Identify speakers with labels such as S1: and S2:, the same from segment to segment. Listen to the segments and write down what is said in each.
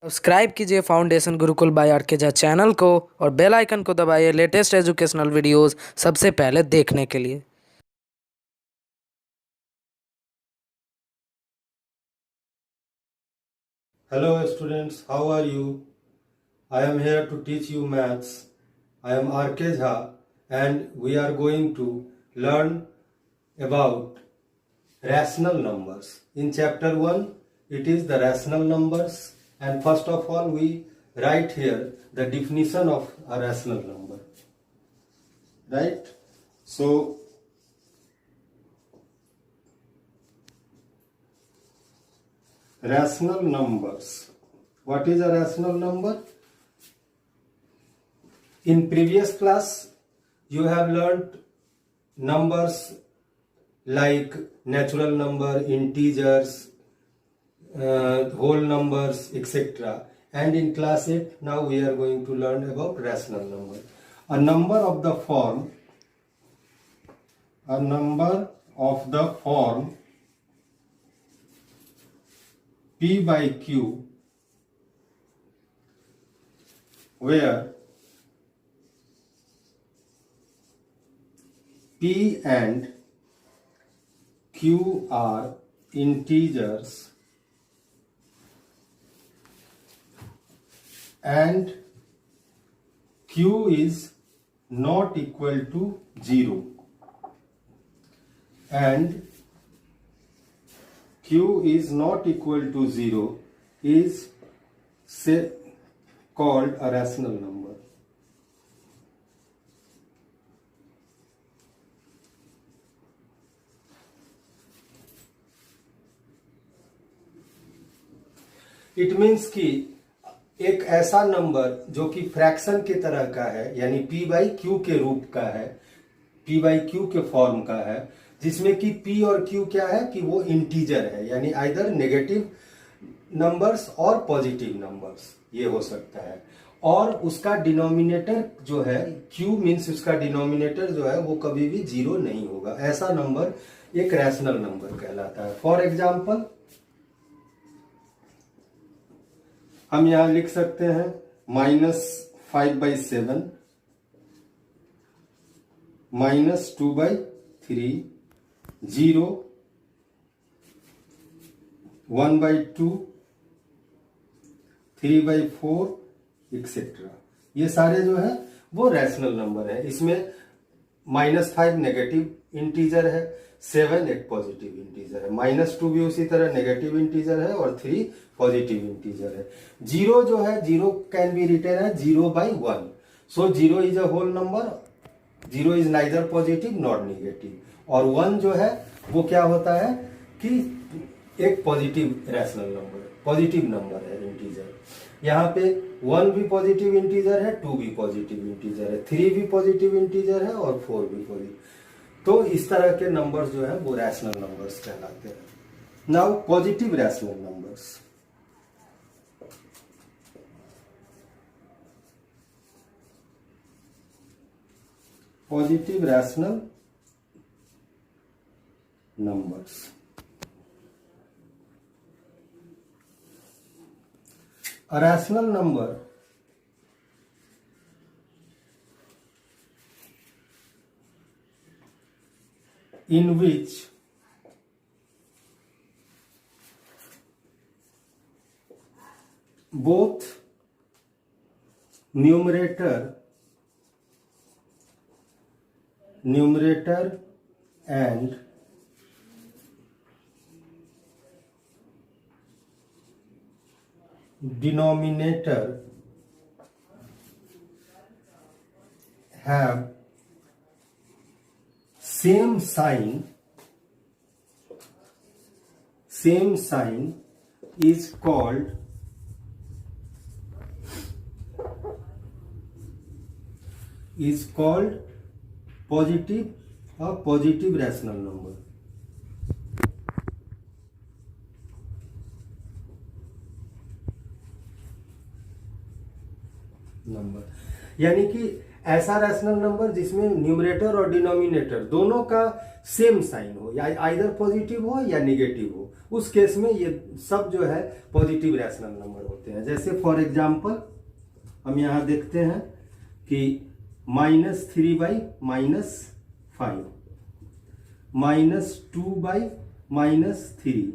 S1: Subscribe कीजिए foundation Gurukul bye R K Jha channel को और बेल आइकन को दबाइए लेटेस्ट एजुकेशनल वीडियोस सबसे पहले देखने के लिए।
S2: Hello students, how are you? I am here to teach you maths. I am RK Jha and we are going to learn about rational numbers. In chapter 1, it is the rational numbers, and first of all we write here the definition of a rational number. Right? So rational numbers. What is a rational number? In previous class, you have learnt numbers like natural number, integers, whole numbers, etc. And in class 8, now we are going to learn about rational number. A number of the form P by Q, where P and Q are integers and Q is not equal to 0 and Q is not equal to 0 is called a rational number. It means कि एक ऐसा number जो कि fraction की तरह का है, यानी p बाई क्यू के रूप का है, p बाई क्यू के फॉर्म का है, जिसमें कि p और q क्या है कि वो इंटीजर है, यानी आइदर नेगेटिव नंबर्स और पॉजिटिव नंबर्स ये हो सकता है, और उसका डिनोमिनेटर जो है q मीन्स उसका डिनोमिनेटर जो है वो कभी भी जीरो नहीं होगा। ऐसा नंबर एक रैशनल नंबर कहलाता है। फॉर एग्जाम्पल हम यहां लिख सकते हैं -5/7, -2/3, 0, 1/2, 3/4 एक्सेट्रा। ये सारे जो है वो रैशनल नंबर है। इसमें -5 नेगेटिव इंटीजर है, 7 एक पॉजिटिव इंटीजर है, -2 भी उसी तरह नेगेटिव इंटीजर है और 3 पॉजिटिव इंटीजर है। 0 जो है, 0 कैन बी रिटन है 0/1। So 0 is a whole number, 0 is neither positive not negative. और 1 जो है वो क्या होता है कि एक positive rational number, positive number है, इंटीजर। यहाँ पे 1 भी पॉजिटिव इंटीजर है, 2 भी पॉजिटिव इंटीजर है, 3 भी पॉजिटिव इंटीजर है और 4 भी पॉजिटिव। तो इस तरह के नंबर्स जो है वो रैशनल नंबर्स कहलाते हैं। Now positive rational numbers. Positive rational numbers. A rational number in which both numerator and denominator have same sign is called positive rational number। यानी कि ऐसा रैशनल नंबर जिसमें न्यूमरेटर और डिनोमिनेटर दोनों का सेम साइन हो, या आइदर पॉजिटिव हो या निगेटिव हो, उस केस में ये सब जो है पॉजिटिव रैशनल नंबर होते हैं। जैसे फॉर एग्जांपल हम यहां देखते हैं कि -3/-5, -2/-3,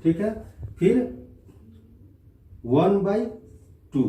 S2: ठीक है, फिर 1/2,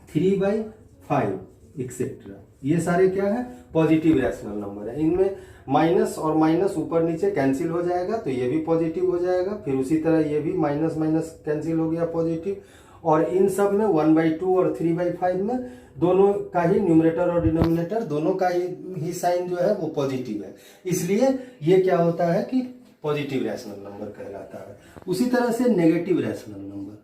S2: 3/5 एक्सेट्रा, ये सारे क्या है पॉजिटिव रैशनल नंबर है। इनमें माइनस और माइनस ऊपर नीचे कैंसिल हो जाएगा तो ये भी पॉजिटिव हो जाएगा, फिर उसी तरह ये भी माइनस माइनस कैंसिल हो गया पॉजिटिव, और इन सब में 1/2 और 3/5 में दोनों का ही न्यूमरेटर और डिनोमिनेटर दोनों का ही साइन जो है वो पॉजिटिव है, इसलिए ये क्या होता है कि पॉजिटिव रैशनल नंबर कहलाता है। उसी तरह से negative rational number,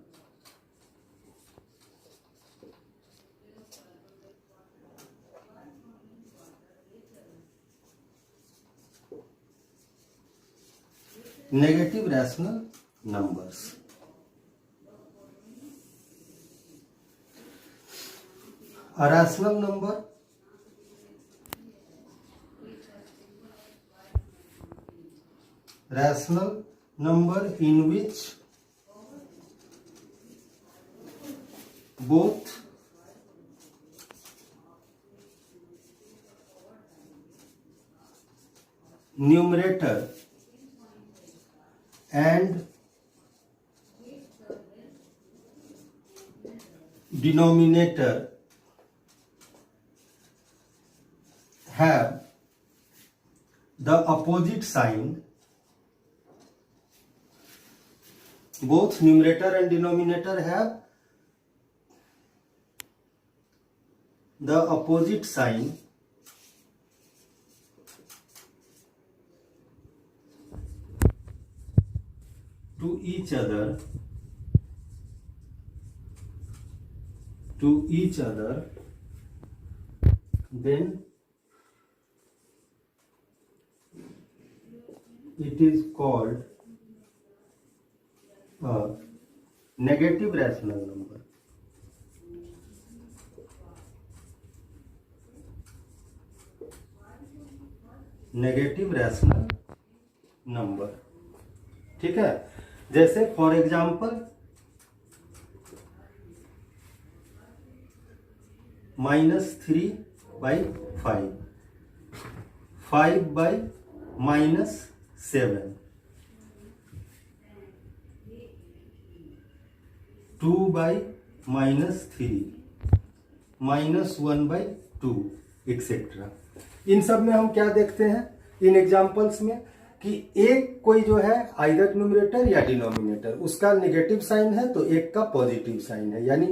S2: negative rational numbers, a rational number in which both numerator and denominator have the opposite sign, both numerator and denominator have the opposite sign to each other, then it is called a negative rational number. Negative rational number, ठीक है। जैसे for example -3/5, 5/-7, 2/-3, -1/2 etcetera. इन सब में हम क्या देखते हैं इन examples में कि एक कोई जो है आइदर न्यूमरेटर या डिनोमिनेटर उसका नेगेटिव साइन है तो एक का पॉजिटिव साइन है, यानी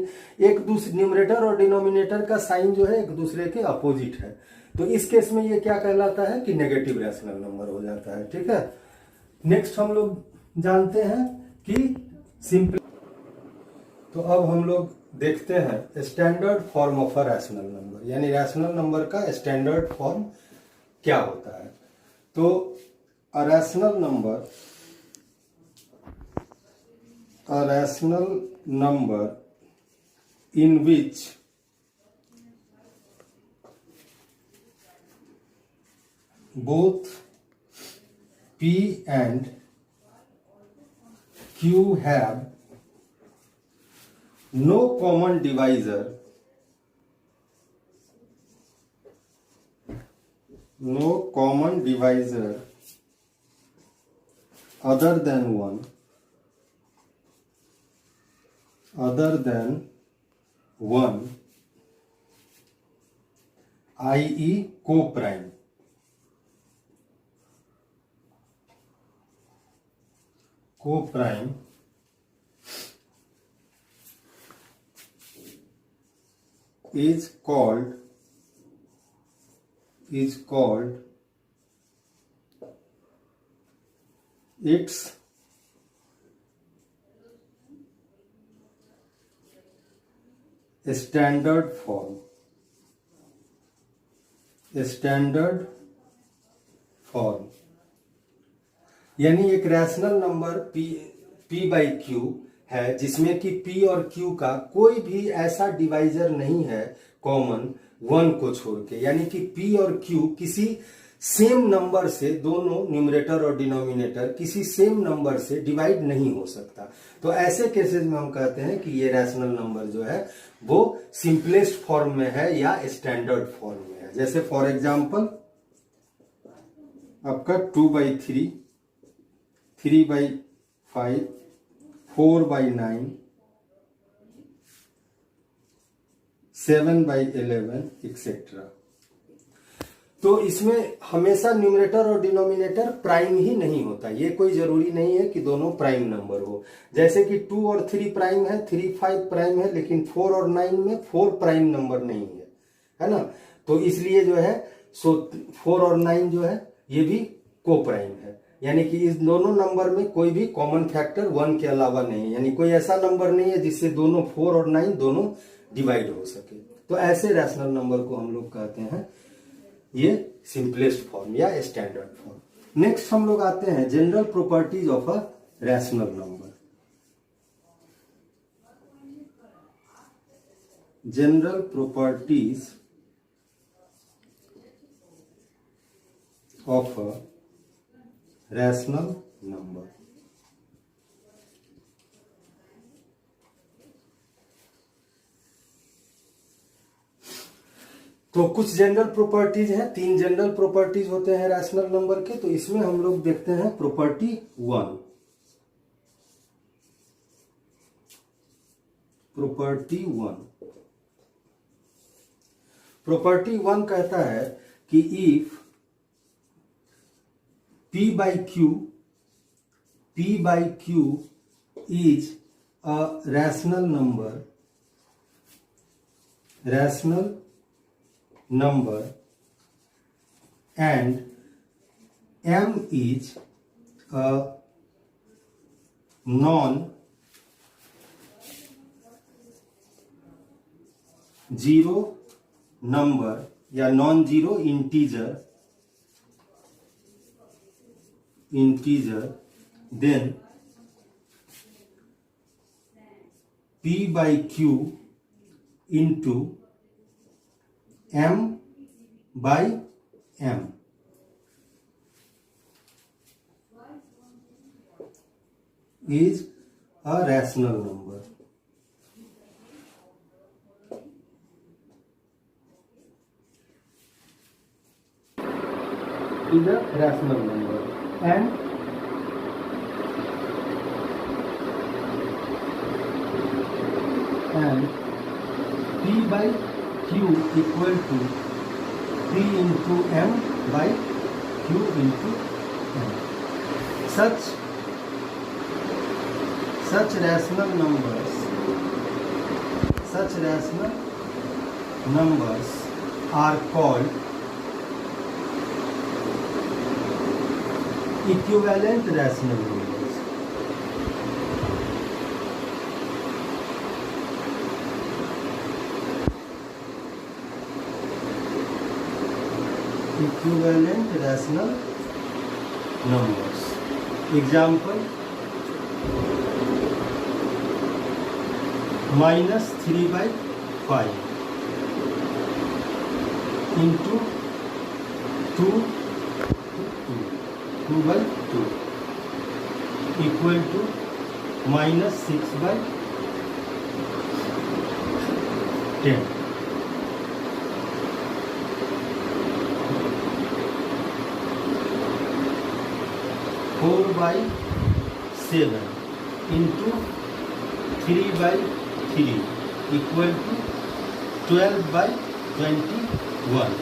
S2: एक दूसरे न्यूमरेटर और डिनोमिनेटर का साइन जो है एक दूसरे के अपोजिट है, तो इस केस में ये क्या कहलाता है कि नेगेटिव रैशनल नंबर हो जाता है, ठीक है। नेक्स्ट हम लोग जानते हैं कि सिंपल, तो अब हम लोग देखते हैं standard form of a rational number, यानी रैशनल नंबर का स्टैंडर्ड फॉर्म क्या होता है। तो a rational number in which both P and Q have no common divisor other than one, i.e. co-prime, is called its standard form, यानी एक rational number P/Q है जिसमें कि p और q का कोई भी ऐसा डिवाइजर नहीं है कॉमन 1 को छोड़ के, यानी कि p और q किसी सेम नंबर से, दोनों न्यूमरेटर और डिनोमिनेटर किसी सेम नंबर से डिवाइड नहीं हो सकता। तो ऐसे केसेस में हम कहते हैं कि ये रैशनल नंबर जो है वो सिंपलेस्ट फॉर्म में है या स्टैंडर्ड फॉर्म में है। जैसे फॉर एग्जांपल आपका 2/3, 3/5, 4/9, 7/11 एक्सेट्रा। तो इसमें हमेशा न्यूमरेटर और डिनोमिनेटर प्राइम ही नहीं होता, ये कोई जरूरी नहीं है कि दोनों प्राइम नंबर हो। जैसे कि 2 और 3 प्राइम है, 3 5 प्राइम है, लेकिन 4 और 9 में 4 प्राइम नंबर नहीं है ना। तो इसलिए जो है 4 और 9 जो है ये भी को प्राइम है, यानी कि इस दोनों नंबर में कोई भी कॉमन फैक्टर 1 के अलावा नहीं है, यानी कोई ऐसा नंबर नहीं है जिससे दोनों 4 और 9 दोनों डिवाइड हो सके। तो ऐसे रैशनल नंबर को हम लोग कहते हैं ये सिंपलेस्ट फॉर्म या स्टैंडर्ड फॉर्म। नेक्स्ट हम लोग आते हैं general properties of a rational number. General properties of a rational number. तो कुछ जनरल प्रॉपर्टीज हैं, 3 जनरल प्रॉपर्टीज होते हैं रैशनल नंबर के। तो इसमें हम लोग देखते हैं प्रॉपर्टी 1। प्रॉपर्टी 1 कहता है कि if P by Q is a rational number and M is a non-zero number या non-zero integer, then P by Q into M by M is a rational number. Is a rational number and P by Q equal to P into M by Q into M. Such rational numbers are called equivalent rational numbers. Equivalent rational numbers. Example: -3/5 into 2/2 equal to -6/10. 4/7 into 3/3 equal to 12/21.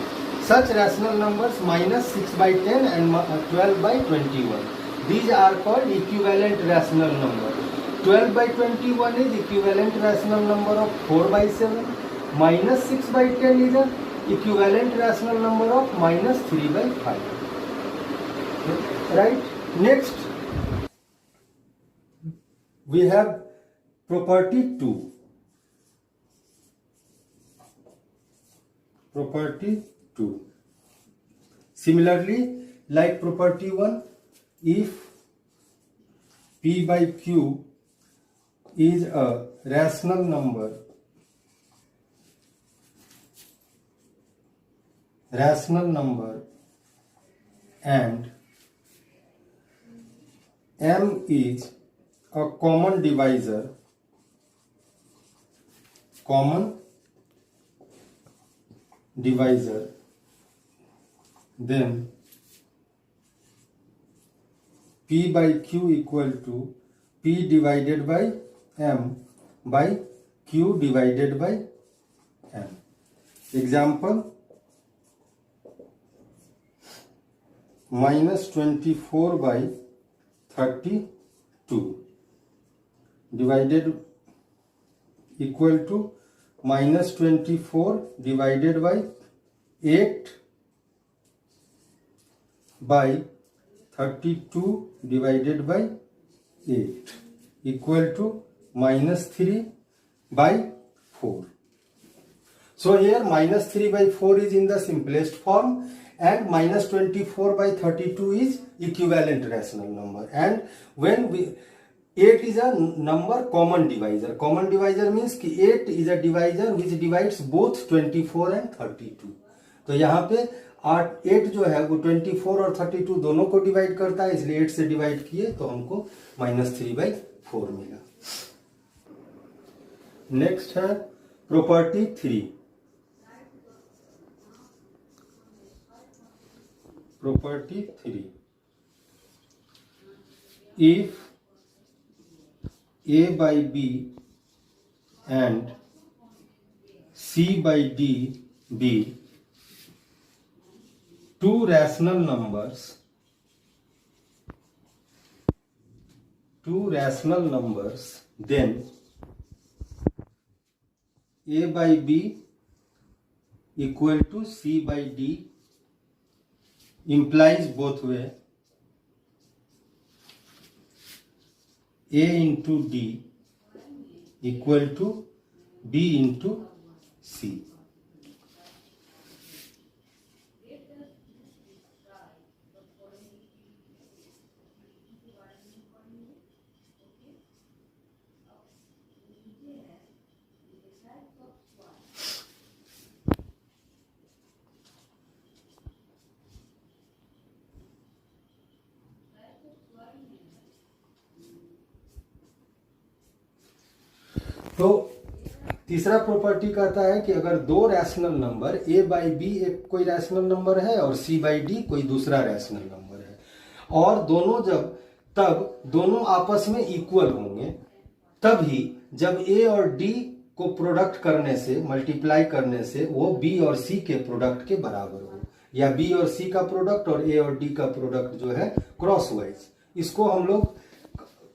S2: Such rational numbers -6/10 and 12/21. These are called equivalent rational number. 12/21 is equivalent rational number of 4/7. -6/10 is a equivalent rational number of -3/5. Right? Next, we have property 2. Property 2. Similarly, like property 1, if P by Q is a rational number and m is a common divisor then p by q equal to p divided by m by q divided by m. Example, -24 by 32 divided equal to -24 divided by 8 by 32 divided by 8 equal to -3 by 4. So here -3 by 4 is in the simplest form and -24 by 32 is equivalent rational number, and when 8 is a number common divisor. Common divisor means कि 8 is a divisor which divides both 24 and 32. तो यहाँ पे 8 जो है वो 24 और 32 दोनों को डिवाइड करता है, इसलिए 8 से डिवाइड किए तो हमको -3/4 मिला। नेक्स्ट है property 3। Property 3, if a by b and c by d be two rational numbers, then a by b equal to c by d implies both way a into d equal to b into c. तो तीसरा property कहता है कि अगर दो rational number a by B एक कोई rational number है और c बाई डी कोई दूसरा रैशनल नंबर है, और तब दोनों आपस में इक्वल होंगे, तभी जब a और d को प्रोडक्ट करने से, मल्टीप्लाई करने से वो b और c के प्रोडक्ट के बराबर हो, या b और c का प्रोडक्ट और a और d का प्रोडक्ट जो है क्रॉस वाइज, इसको हम लोग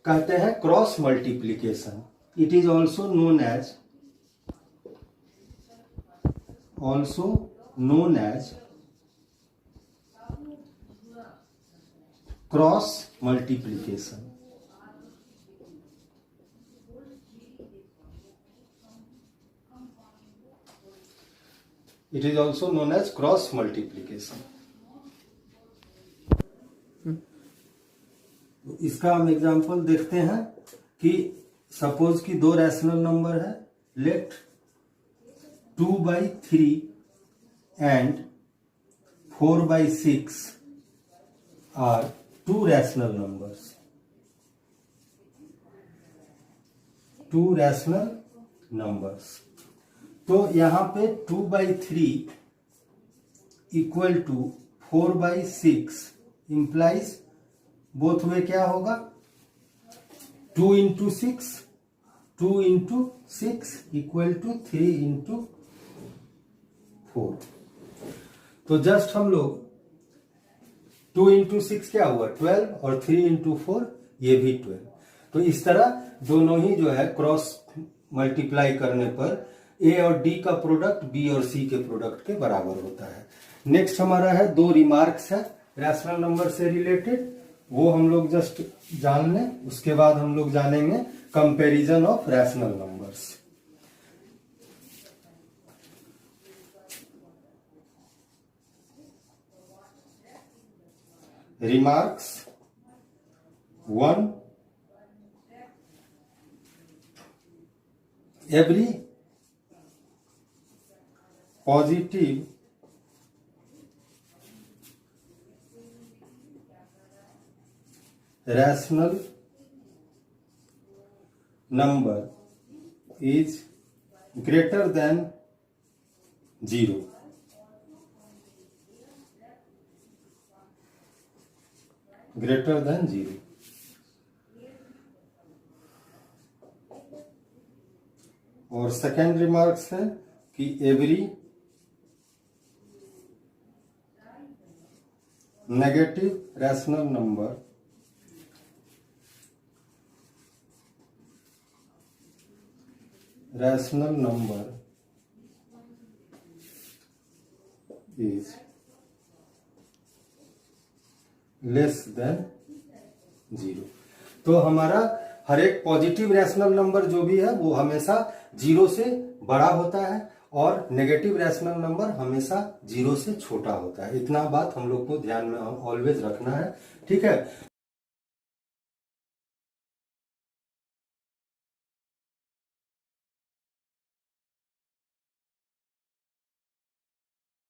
S2: कहते हैं cross multiplication. It is also known as cross multiplication. It is also known as cross multiplication. इसका हम एग्जांपल देखते हैं कि सपोज कि दो रैशनल नंबर है, let 2/3 and 4/6 are two rational numbers. तो यहां पे 2/3 equal to 4/6 implies both way क्या होगा, 2 into 6 इक्वल टू 3 into 4. तो जस्ट हम लोग 2 into 6 क्या हुआ 12 और 3 into 4 ये भी 12. तो इस तरह दोनों ही जो है क्रॉस मल्टीप्लाई करने पर a और d का प्रोडक्ट b और c के प्रोडक्ट के बराबर होता है. नेक्स्ट हमारा है दो रिमार्क्स है रैशनल नंबर से रिलेटेड, वो हम लोग जस्ट जान लें, उसके बाद हम लोग जानेंगे comparison of rational numbers. Remarks 1, every positive rational number is greater than 0। Greater than 0। और सेकेंड रिमार्क्स है कि every negative rational number is less than 0। तो हमारा हर एक पॉजिटिव रैशनल नंबर जो भी है वो हमेशा 0 से बड़ा होता है और नेगेटिव रैशनल नंबर हमेशा 0 से छोटा होता है। इतना बात हम लोग को ध्यान में ऑलवेज रखना है, ठीक है।